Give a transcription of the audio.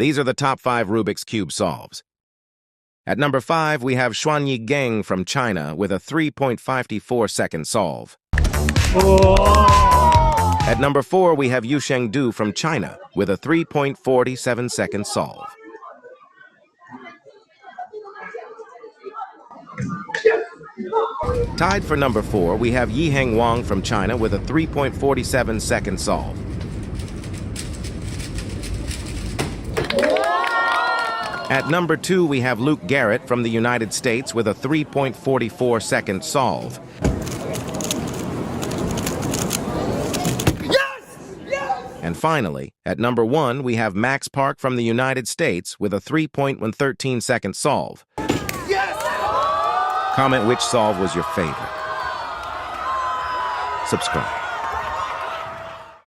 These are the top 5 Rubik's Cube solves. At number 5, we have Xuanyi Geng from China with a 3.54-second solve. At number 4, we have Yusheng from China with a 3.47-second solve. Tied for number 4, we have Yiheng Wang from China with a 3.47-second solve. At number 2, we have Garrett from the United States with a 3.44-second solve. And finally, at number 1, we have Max Park from the United States with a 3.13-second solve. Comment which solve was your favorite. Subscribe.